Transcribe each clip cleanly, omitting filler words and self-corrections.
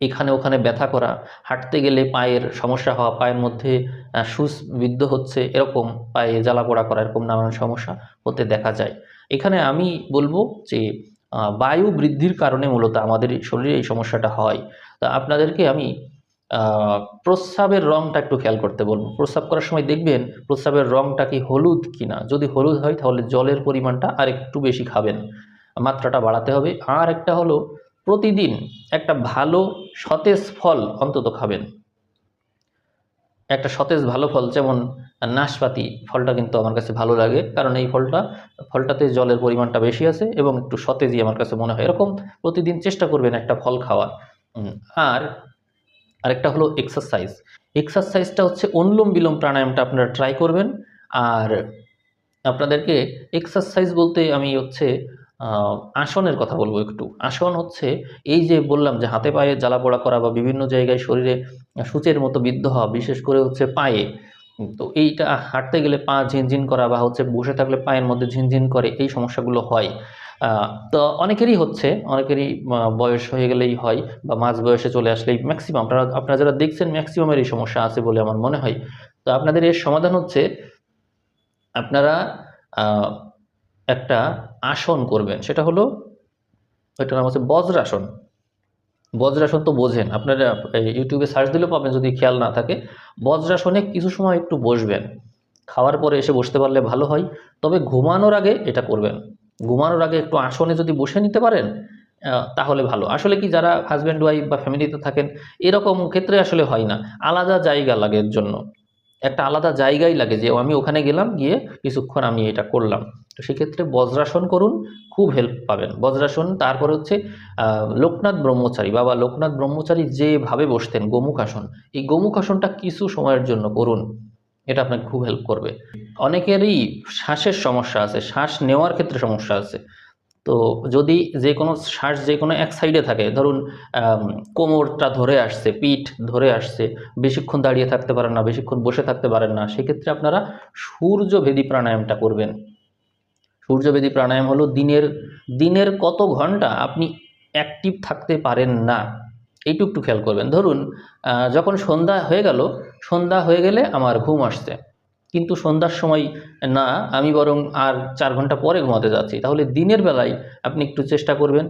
এখানে ওখানে ব্যথা করা, হাঁটতে গেলে পায়ের সমস্যা হওয়া, পায়ের মধ্যে সুচ বিদ্ধ হচ্ছে, এরকম পায়ে জ্বালা পোড়া করা, এরকম নানান সমস্যা হতে দেখা যায়। এখানে আমি বলবো যে বায়ু বৃদ্ধির কারণে মূলত আমাদের শরীরে এই সমস্যাটা হয়। তা আপনাদেরকে আমি প্রস্রাবের রংটা একটু খেয়াল করতে বলবো। প্রস্রাব করার সময় দেখবেন প্রস্রাবের রংটা কি হলুদ কিনা। যদি হলুদ হয় তাহলে জলের পরিমাণটা আর একটু বেশি খাবেন, মাত্রাটা বাড়াতে হবে। আর একটা হলো প্রতিদিন একটা ভালো সতেজ ফল অন্তত খাবেন। একটা সতেজ ভালো ফল, যেমন নাশপাতি ফলটা কিন্তু আমার কাছে ভালো লাগে, কারণ এই ফলটাতে জলের পরিমাণটা বেশি আছে এবং একটু সতেজই আমার কাছে মনে হয়। এরকম প্রতিদিন চেষ্টা করবেন একটা ফল খাওয়ার। আর আরেকটা হলো এক্সারসাইজ। এক্সারসাইজটা হচ্ছে অনুলোম বিলোম প্রাণায়ামটা আপনারা ট্রাই করবেন। আর আপনাদেরকে এক্সারসাইজ বলতে আমি হচ্ছে আসনের কথা বলবো একটু। আসন হচ্ছে এই যে বললাম যে হাতে পায়ে জ্বালা পোড়া করা বা বিভিন্ন জায়গায় শরীরে সূচের মতো বিদ্ধ হওয়া, বিশেষ করে হচ্ছে পায়ে। তো এইটা হাঁটতে গেলে পা ঝিনঝিন করা বা হচ্ছে বসে থাকলে পায়ের মধ্যে ঝিনঝিন করে, এই সমস্যাগুলো হয়। তো অনেকেরই হচ্ছে, অনেকেরই বয়স হয়ে গেলেই হয় বা মাঝ বয়সে চলে আসলেই ম্যাক্সিমাম, আপনারা যারা দেখছেন ম্যাক্সিমামের এই সমস্যা আছে বলে আমার মনে হয়। তো আপনাদের এর সমাধান হচ্ছে আপনারা একটা আসন করবেন, সেটা হলো, ওইটার নাম হচ্ছে বজ্রাসন। বজ্রাসন তো বোঝেন আপনারা, ইউটিউবে সার্চ দিলেও পাবেন যদি খেয়াল না থাকে। বজ্রাসনে কিছু সময় একটু বসবেন, খাওয়ার পরে এসে বসতে পারলে ভালো হয়। তবে ঘুমানোর আগে এটা করবেন। ঘুমানোর আগে একটু আসনে যদি বসে নিতে পারেন তাহলে ভালো। আসলে কি, যারা হাজব্যান্ড ওয়াইফ বা ফ্যামিলিতে থাকেন এরকম ক্ষেত্রে আসলে হয় না, আলাদা জায়গা লাগে এর জন্য। একটা আলাদা জায়গাই লাগে যে আমি ওখানে গেলাম, গিয়ে কিছুক্ষণ আমি এটা করলাম। তো সেক্ষেত্রে বজ্রাসন করুন, খুব হেল্প পাবেন বজ্রাসন। তারপরে হচ্ছে লোকনাথ ব্রহ্মচারী, বাবা লোকনাথ ব্রহ্মচারী যেভাবে বসতেন গোমুখ আসন, এই গোমুখ আসনটা কিছু সময়ের জন্য করুন, এটা আপনাকে খুব হেল্প করবে। অনেকেরই শ্বাসের সমস্যা আছে, শ্বাস নেওয়ার ক্ষেত্রে সমস্যা আছে। তো যদি যে কোনো শ্বাস যে কোনো এক সাইডে থাকে, ধরুন কোমরটা ধরে আসছে, পিঠ ধরে আসছে, বেশিক্ষণ দাঁড়িয়ে থাকতে পারেন না, বেশিক্ষণ বসে থাকতে পারেন না, সেক্ষেত্রে আপনারা সূর্যভেদী প্রাণায়ামটা করবেন। সূর্যভেদী প্রাণায়াম হলো দিনের কত ঘন্টা আপনি অ্যাক্টিভ থাকতে পারেন না, এইটুকু একটু খেয়াল করবেন। ধরুন যখন সন্ধ্যা হয়ে গেলে আমার ঘুম আসছে, কিন্তু সন্ধ্যার সময় না, আমি বরং আর 4 ঘন্টা পরে ঘুমাতে যাচ্ছি, তাহলে দিনের বেলায় আপনি একটু চেষ্টা করবেন,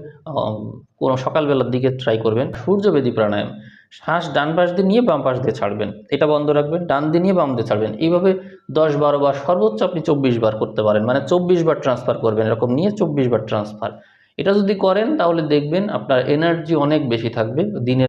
কোনো সকালবেলার দিকে ট্রাই করবেন সূর্যবেদী প্রাণায়াম। শ্বাস ডান পাশ দিয়ে নিয়ে বাম পাশ দিয়ে ছাড়বেন, এটা বন্ধ রাখবেন, ডান দিয়ে নিয়ে বাম দিয়ে ছাড়বেন, এইভাবে 10-12 বার, সর্বোচ্চ আপনি 24 বার করতে পারেন, মানে 24 বার ট্রান্সফার করবেন, এরকম নিয়ে 24 বার ট্রান্সফার। এটা যদি করেন তাহলে দেখবেন আপনার এনার্জি অনেক বেশি থাকবে দিনের